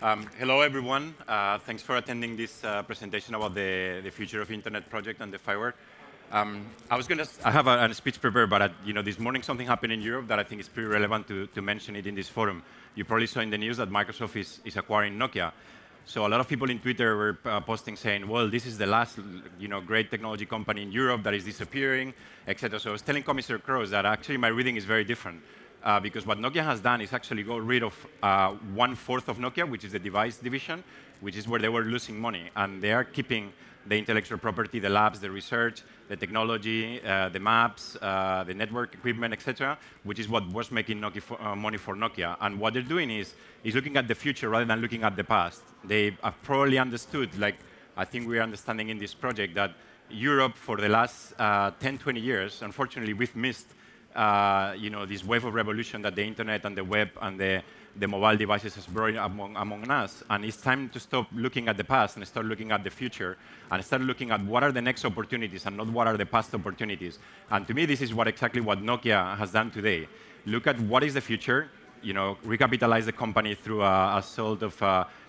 Hello, everyone. Thanks for attending this presentation about the Future of Internet project and the FI-WARE. I have a speech prepared, but this morning something happened in Europe that I think is pretty relevant to mention it in this forum. You probably saw in the news that Microsoft is acquiring Nokia. So a lot of people in Twitter were posting saying, well, this is the last great technology company in Europe that is disappearing, etc. So I was telling Commissioner Kroes that actually my reading is very different. Because what Nokia has done is actually got rid of 1/4 of Nokia, which is the device division, which is where they were losing money. And they are keeping the intellectual property, the labs, the research, the technology, the maps, the network equipment, etc., which is what was making money for Nokia. And what they're doing is looking at the future rather than looking at the past. They have probably understood, like I think we are understanding in this project, that Europe for the last 10, 20 years, unfortunately, we've missed this wave of revolution that the internet and the web and the mobile devices has brought among us. And it's time to stop looking at the past and start looking at the future and start looking at what are the next opportunities and not what are the past opportunities. And to me, this is exactly what Nokia has done today. Look at what is the future, recapitalize the company through a sort of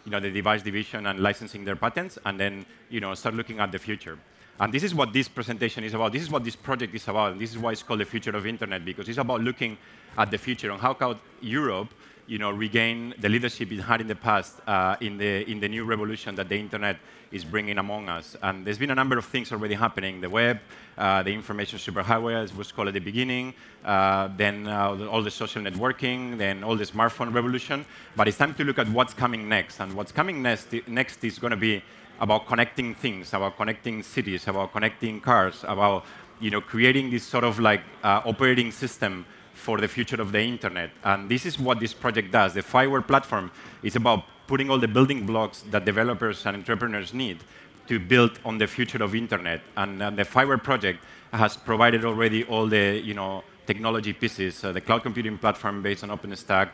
the device division and licensing their patents, and then start looking at the future. And this is what this presentation is about. This is what this project is about. And this is why it's called the Future of Internet, because it's about looking at the future and how can Europe regain the leadership it had in the past in the new revolution that the Internet is bringing among us. And there's been a number of things already happening. The web, the information superhighway, as was called at the beginning, then all the social networking, then all the smartphone revolution. But it's time to look at what's coming next. And what's coming next is going to be about connecting things, about connecting cities, about connecting cars, about creating this sort of operating system for the future of the internet. And this is what this project does. The FI-WARE platform is about putting all the building blocks that developers and entrepreneurs need to build on the future of internet. And the FI-WARE project has provided already all the technology pieces, the cloud computing platform based on OpenStack,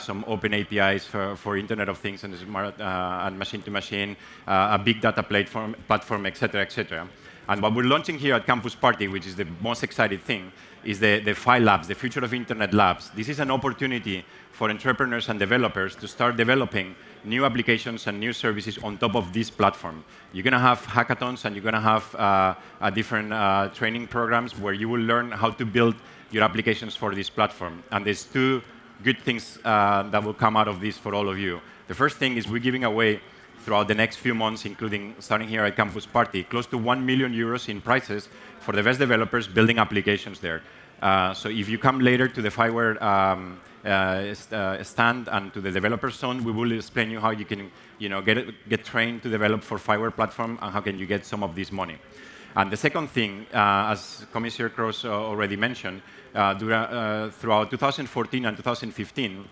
some open APIs for Internet of Things and smart and machine-to-machine, a big data platform, etc., etc. And what we're launching here at Campus Party, which is the most exciting thing, is the FI-Labs, the Future of Internet Labs. This is an opportunity for entrepreneurs and developers to start developing new applications and new services on top of this platform. You're going to have hackathons and you're going to have different training programs where you will learn how to build your applications for this platform. And there's two good things that will come out of this for all of you. The first thing is we're giving away throughout the next few months, including starting here at Campus Party, close to 1 million euros in prizes for the best developers building applications there. So if you come later to the FI-WARE stand and to the developer zone, we will explain you how you can get trained to develop for FI-WARE platform and how can you get some of this money. And the second thing, as Commissioner Kroes already mentioned, throughout 2014 and 2015,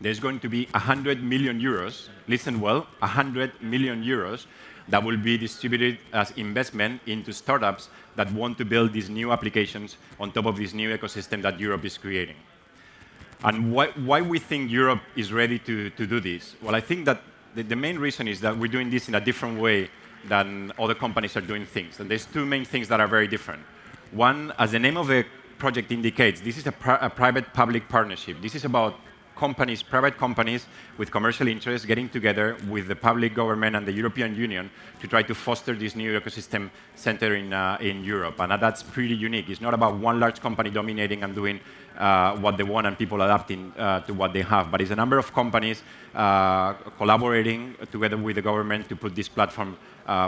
there's going to be 100 million euros, listen well, 100 million euros that will be distributed as investment into startups that want to build these new applications on top of this new ecosystem that Europe is creating. And why we think Europe is ready to do this? Well, I think that the main reason is that we're doing this in a different way than other companies are doing things. And there's two main things that are very different. One, as the name of the project indicates, this is a private-public partnership. This is about companies, private companies with commercial interests getting together with the public government and the European Union to try to foster this new ecosystem center in Europe. And that's pretty unique. It's not about one large company dominating and doing what they want and people adapting to what they have, but it's a number of companies collaborating together with the government to put this platform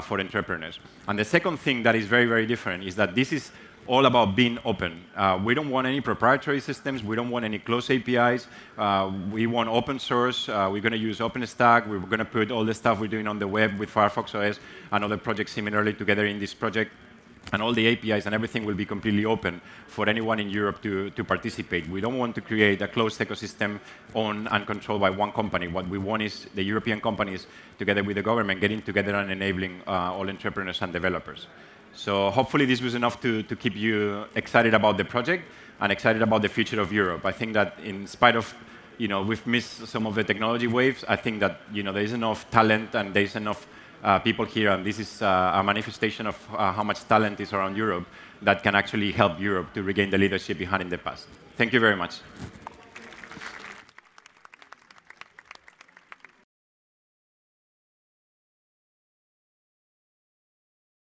for entrepreneurs. And the second thing that is very, very different is that this is all about being open. We don't want any proprietary systems. We don't want any closed APIs. We want open source. We're going to use OpenStack. We're going to put all the stuff we're doing on the web with Firefox OS and other projects similarly together in this project. And all the APIs and everything will be completely open for anyone in Europe to participate. We don't want to create a closed ecosystem owned and controlled by one company. What we want is the European companies, together with the government, getting together and enabling all entrepreneurs and developers. So hopefully this was enough to keep you excited about the project and excited about the future of Europe. I think that in spite of, we've missed some of the technology waves, I think that, there is enough talent and there is enough people here, and this is a manifestation of how much talent is around Europe that can actually help Europe to regain the leadership it had in the past. Thank you very much.